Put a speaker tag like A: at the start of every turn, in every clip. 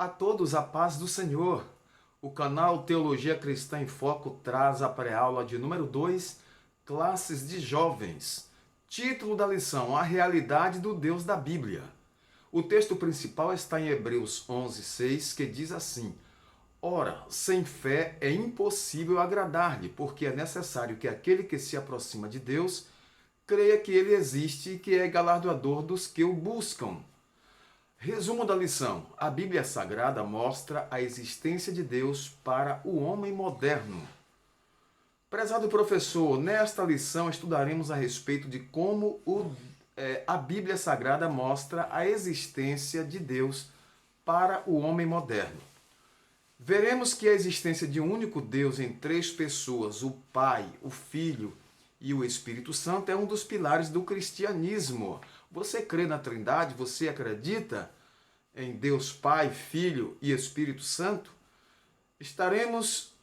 A: A todos a paz do Senhor. O canal Teologia Cristã em Foco traz a pré-aula de número 2, Classes de Jovens. Título da lição: A realidade do Deus da Bíblia. O texto principal está em Hebreus 11:6, que diz assim: Ora, sem fé é impossível agradar-lhe, porque é necessário que aquele que se aproxima de Deus creia que ele existe e que é galardoador dos que o buscam. Resumo da lição: a Bíblia Sagrada mostra a existência de Deus para o homem moderno. Prezado professor, nesta lição estudaremos a respeito de como a Bíblia Sagrada mostra a existência de Deus para o homem moderno. Veremos que a existência de um único Deus em três pessoas, o Pai, o Filho e o Espírito Santo, é um dos pilares do cristianismo. Você crê na Trindade? Você acredita em Deus Pai, Filho e Espírito Santo? Estaremos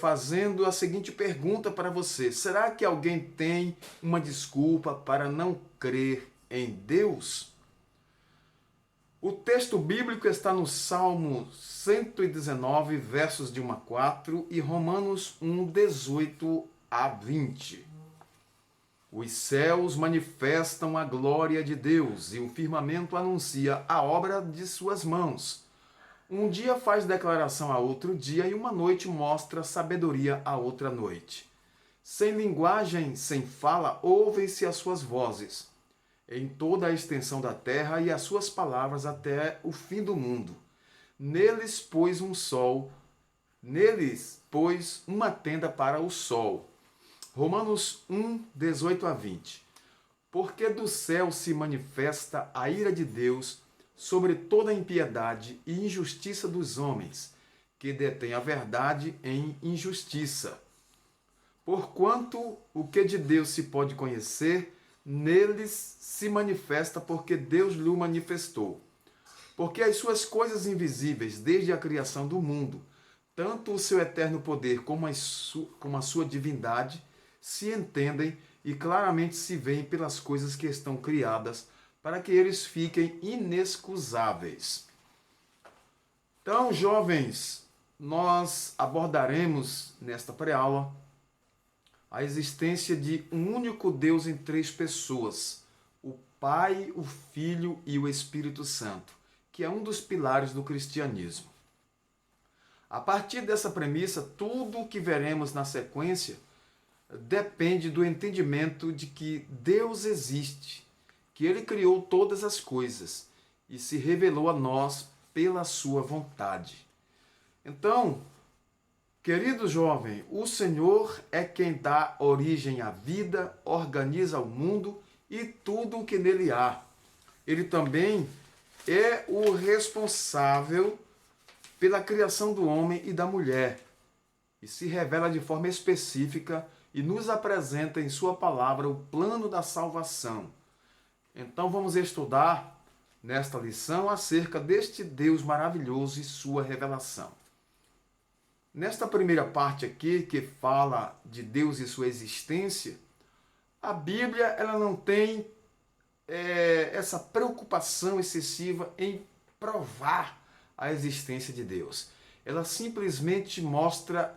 A: fazendo a seguinte pergunta para você: será que alguém tem uma desculpa para não crer em Deus? O texto bíblico está no Salmo 119, versos de 1 a 4 e Romanos 1, 18 a 20. Os céus manifestam a glória de Deus e o firmamento anuncia a obra de suas mãos. Um dia faz declaração a outro dia e uma noite mostra sabedoria a outra noite. Sem linguagem, sem fala, ouvem-se as suas vozes em toda a extensão da terra e as suas palavras até o fim do mundo. Neles pôs uma tenda para o sol. Romanos 1, 18 a 20. Porque do céu se manifesta a ira de Deus sobre toda a impiedade e injustiça dos homens, que detêm a verdade em injustiça. Porquanto o que de Deus se pode conhecer, neles se manifesta porque Deus lhe manifestou. Porque as suas coisas invisíveis, desde a criação do mundo, tanto o seu eterno poder como a sua divindade, se entendem e claramente se veem pelas coisas que estão criadas, para que eles fiquem inexcusáveis. Então, jovens, nós abordaremos nesta pré-aula a existência de um único Deus em três pessoas, o Pai, o Filho e o Espírito Santo, que é um dos pilares do cristianismo. A partir dessa premissa, tudo o que veremos na sequência depende do entendimento de que Deus existe, que Ele criou todas as coisas e se revelou a nós pela sua vontade. Então, querido jovem, o Senhor é quem dá origem à vida, organiza o mundo e tudo o que nele há. Ele também é o responsável pela criação do homem e da mulher e se revela de forma específica e nos apresenta em sua palavra o plano da salvação. Então vamos estudar nesta lição acerca deste Deus maravilhoso e sua revelação. Nesta primeira parte aqui, que fala de Deus e sua existência, a Bíblia ela não tem essa preocupação excessiva em provar a existência de Deus. Ela simplesmente mostra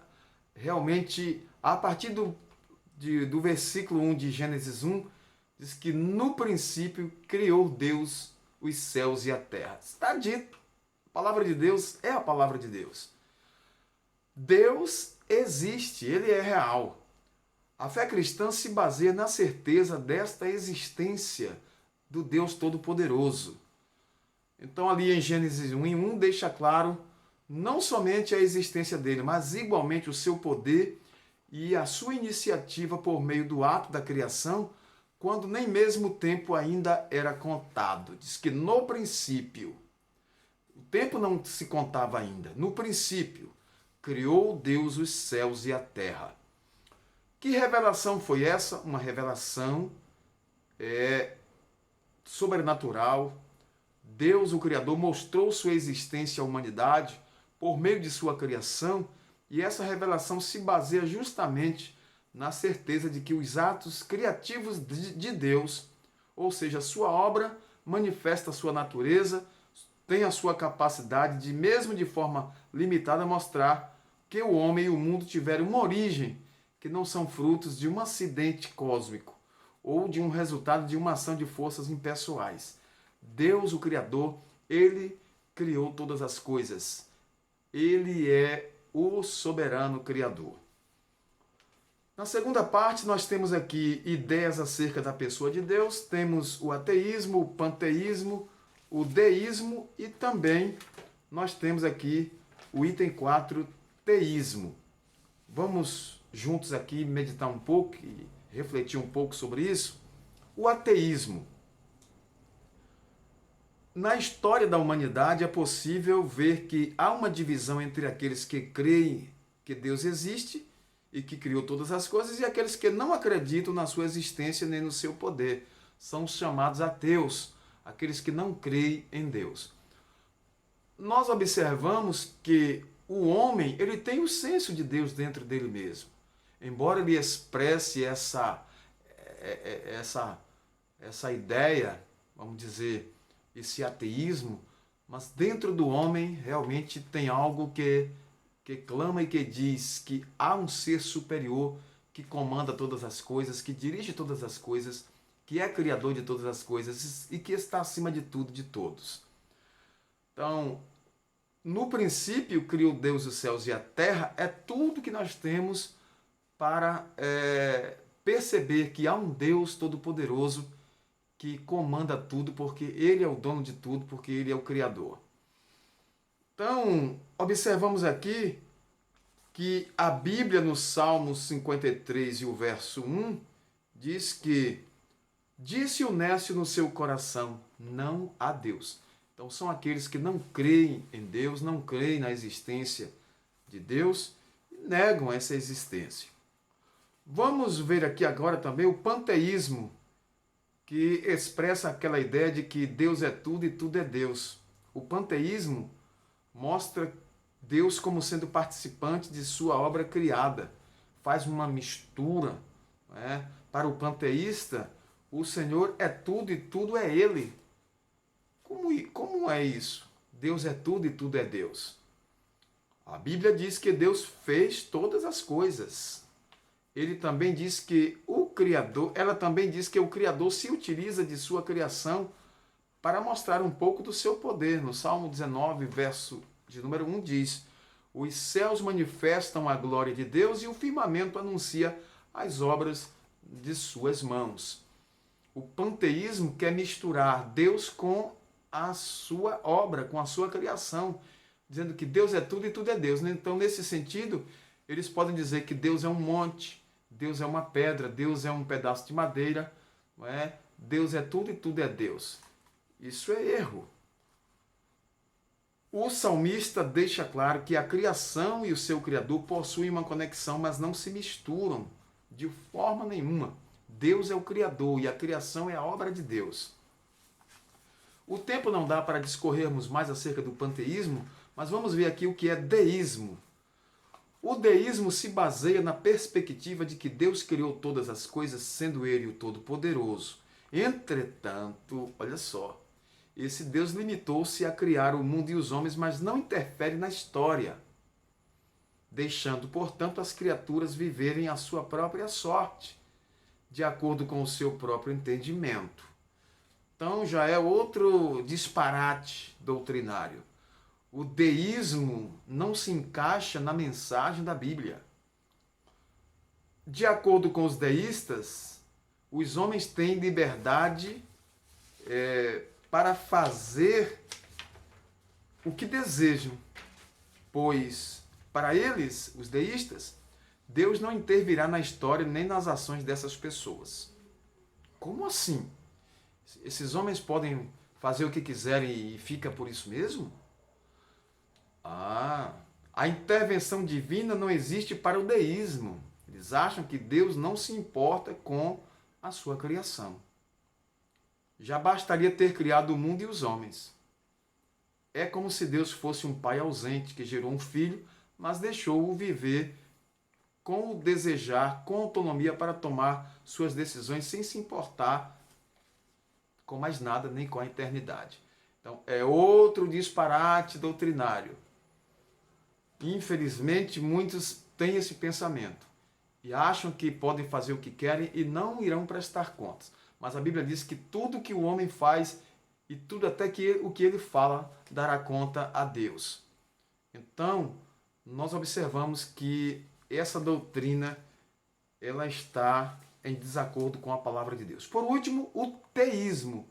A: realmente, a partir do versículo 1 de Gênesis 1, diz que no princípio criou Deus os céus e a terra. Está dito. A palavra de Deus é a palavra de Deus. Deus existe, Ele é real. A fé cristã se baseia na certeza desta existência do Deus Todo-Poderoso. Então ali em Gênesis 1 deixa claro não somente a existência dele, mas igualmente o seu poder e a sua iniciativa por meio do ato da criação, quando nem mesmo o tempo ainda era contado. Diz que no princípio, o tempo não se contava ainda, no princípio, criou Deus os céus e a terra. Que revelação foi essa? Uma revelação sobrenatural. Deus, o Criador, mostrou sua existência à humanidade por meio de sua criação, e essa revelação se baseia justamente na certeza de que os atos criativos de Deus, ou seja, sua obra, manifesta sua natureza, tem a sua capacidade de, mesmo de forma limitada, mostrar que o homem e o mundo tiveram uma origem que não são frutos de um acidente cósmico ou de um resultado de uma ação de forças impessoais. Deus, o Criador, ele criou todas as coisas. Ele é o soberano Criador. Na segunda parte, nós temos aqui ideias acerca da pessoa de Deus. Temos o ateísmo, o panteísmo, o deísmo e também nós temos aqui o item 4, teísmo. Vamos juntos aqui meditar um pouco e refletir um pouco sobre isso. O ateísmo. Na história da humanidade é possível ver que há uma divisão entre aqueles que creem que Deus existe e que criou todas as coisas, e aqueles que não acreditam na sua existência nem no seu poder. São os chamados ateus, aqueles que não creem em Deus. Nós observamos que o homem, ele tem o senso de Deus dentro dele mesmo. Embora ele expresse essa ideia, vamos dizer, esse ateísmo, mas dentro do homem realmente tem algo que clama e que diz que há um ser superior que comanda todas as coisas, que dirige todas as coisas, que é criador de todas as coisas e que está acima de tudo, de todos. Então, no princípio criou Deus os céus e a terra, é tudo que nós temos para perceber que há um Deus todo-poderoso que comanda tudo, porque Ele é o dono de tudo, porque Ele é o Criador. Então, observamos aqui que a Bíblia, no Salmo 53 e o verso 1, diz que disse o nécio no seu coração, não há Deus. Então, são aqueles que não creem em Deus, não creem na existência de Deus e negam essa existência. Vamos ver aqui agora também o panteísmo, que expressa aquela ideia de que Deus é tudo e tudo é Deus. O panteísmo mostra Deus como sendo participante de sua obra criada. Faz uma mistura. Né? Para o panteísta, o Senhor é tudo e tudo é Ele. Como é isso? Deus é tudo e tudo é Deus. A Bíblia diz que Deus fez todas as coisas. Ele também diz que ela também diz que o Criador se utiliza de sua criação para mostrar um pouco do seu poder. No Salmo 19, verso de número 1 diz: os céus manifestam a glória de Deus e o firmamento anuncia as obras de suas mãos. O panteísmo quer misturar Deus com a sua obra, com a sua criação, dizendo que Deus é tudo e tudo é Deus. Então, nesse sentido, eles podem dizer que Deus é um monte, Deus é uma pedra, Deus é um pedaço de madeira, não é? Deus é tudo e tudo é Deus. Isso é erro. O salmista deixa claro que a criação e o seu Criador possuem uma conexão, mas não se misturam de forma nenhuma. Deus é o Criador e a criação é a obra de Deus. O tempo não dá para discorrermos mais acerca do panteísmo, mas vamos ver aqui o que é deísmo. O deísmo se baseia na perspectiva de que Deus criou todas as coisas, sendo Ele o Todo-Poderoso. Entretanto, olha só, esse Deus limitou-se a criar o mundo e os homens, mas não interfere na história, deixando, portanto, as criaturas viverem a sua própria sorte, de acordo com o seu próprio entendimento. Então já é outro disparate doutrinário. O deísmo não se encaixa na mensagem da Bíblia. De acordo com os deístas, os homens têm liberdade para fazer o que desejam, pois, para eles, os deístas, Deus não intervirá na história nem nas ações dessas pessoas. Como assim? Esses homens podem fazer o que quiserem e fica por isso mesmo? A intervenção divina não existe para o deísmo. Eles acham que Deus não se importa com a sua criação. Já bastaria ter criado o mundo e os homens. É como se Deus fosse um pai ausente que gerou um filho, mas deixou-o viver com o desejar, com autonomia para tomar suas decisões sem se importar com mais nada, nem com a eternidade. Então, é outro disparate doutrinário. Infelizmente, muitos têm esse pensamento e acham que podem fazer o que querem e não irão prestar contas. Mas a Bíblia diz que tudo que o homem faz e tudo até que o que ele fala dará conta a Deus. Então, nós observamos que essa doutrina ela está em desacordo com a palavra de Deus. Por último, o teísmo.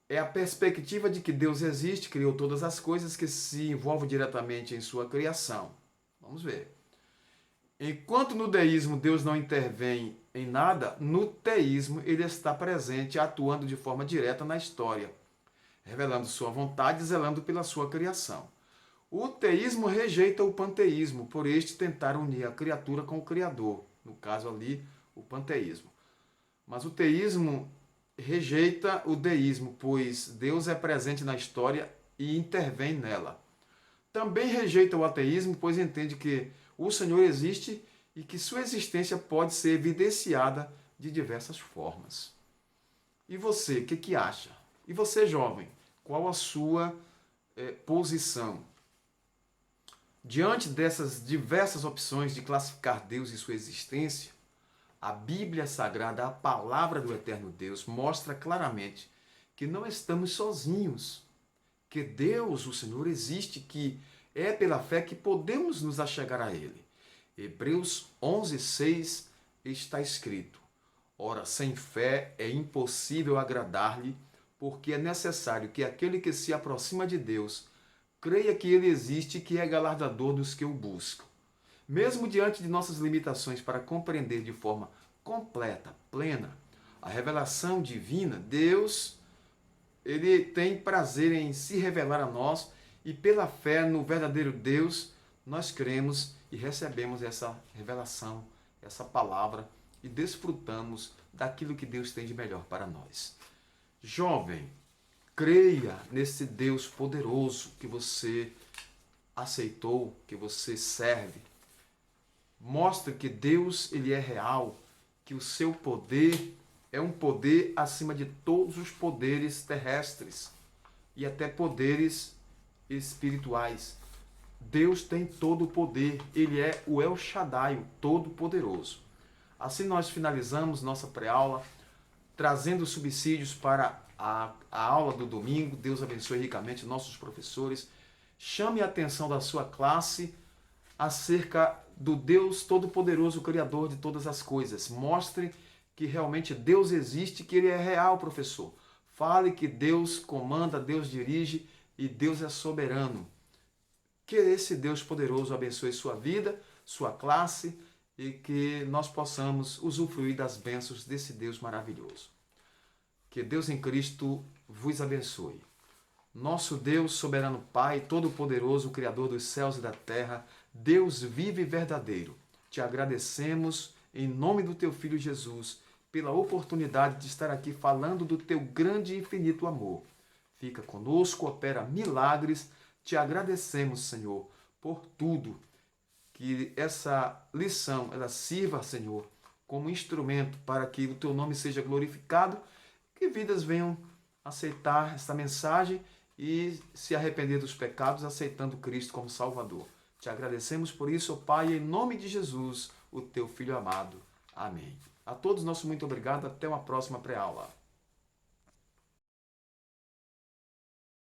A: É a perspectiva de que Deus existe, criou todas as coisas, que se envolve diretamente em sua criação. Vamos ver. Enquanto no deísmo Deus não intervém em nada, no teísmo ele está presente, atuando de forma direta na história, revelando sua vontade e zelando pela sua criação. O teísmo rejeita o panteísmo, por este tentar unir a criatura com o Criador, no caso ali, o panteísmo. Mas o teísmo rejeita o deísmo, pois Deus é presente na história e intervém nela. Também rejeita o ateísmo, pois entende que o Senhor existe e que sua existência pode ser evidenciada de diversas formas. E você, o que acha? E você, jovem, qual a sua posição? Diante dessas diversas opções de classificar Deus e sua existência, a Bíblia Sagrada, a palavra do eterno Deus, mostra claramente que não estamos sozinhos, que Deus, o Senhor, existe, que é pela fé que podemos nos achegar a Ele. Hebreus 11:6 está escrito: ora, sem fé é impossível agradar-lhe, porque é necessário que aquele que se aproxima de Deus creia que Ele existe e que é galardador dos que o buscam. Mesmo diante de nossas limitações para compreender de forma completa, plena, a revelação divina, Deus, Ele tem prazer em se revelar a nós e pela fé no verdadeiro Deus, nós cremos e recebemos essa revelação, essa palavra e desfrutamos daquilo que Deus tem de melhor para nós. Jovem, creia nesse Deus poderoso que você aceitou, que você serve. Mostre que Deus ele é real, que o seu poder é um poder acima de todos os poderes terrestres e até poderes espirituais. Deus tem todo o poder, ele é o El Shaddai, o Todo-Poderoso. Assim nós finalizamos nossa pré-aula, trazendo subsídios para a aula do domingo. Deus abençoe ricamente nossos professores. Chame a atenção da sua classe acerca do Deus Todo-Poderoso, Criador de todas as coisas. Mostre que realmente Deus existe, que Ele é real, professor. Fale que Deus comanda, Deus dirige e Deus é soberano. Que esse Deus poderoso abençoe sua vida, sua classe e que nós possamos usufruir das bênçãos desse Deus maravilhoso. Que Deus em Cristo vos abençoe. Nosso Deus, soberano Pai, todo-poderoso, Criador dos céus e da terra, Deus vivo e verdadeiro, te agradecemos em nome do teu Filho Jesus pela oportunidade de estar aqui falando do teu grande e infinito amor. Fica conosco, opera milagres, te agradecemos, Senhor, por tudo. Que essa lição, ela sirva, Senhor, como instrumento para que o teu nome seja glorificado, que vidas venham aceitar esta mensagem e se arrepender dos pecados, aceitando Cristo como Salvador. Te agradecemos por isso, ó Pai, em nome de Jesus, o teu Filho amado. Amém. A todos, nosso muito obrigado. Até uma próxima pré-aula.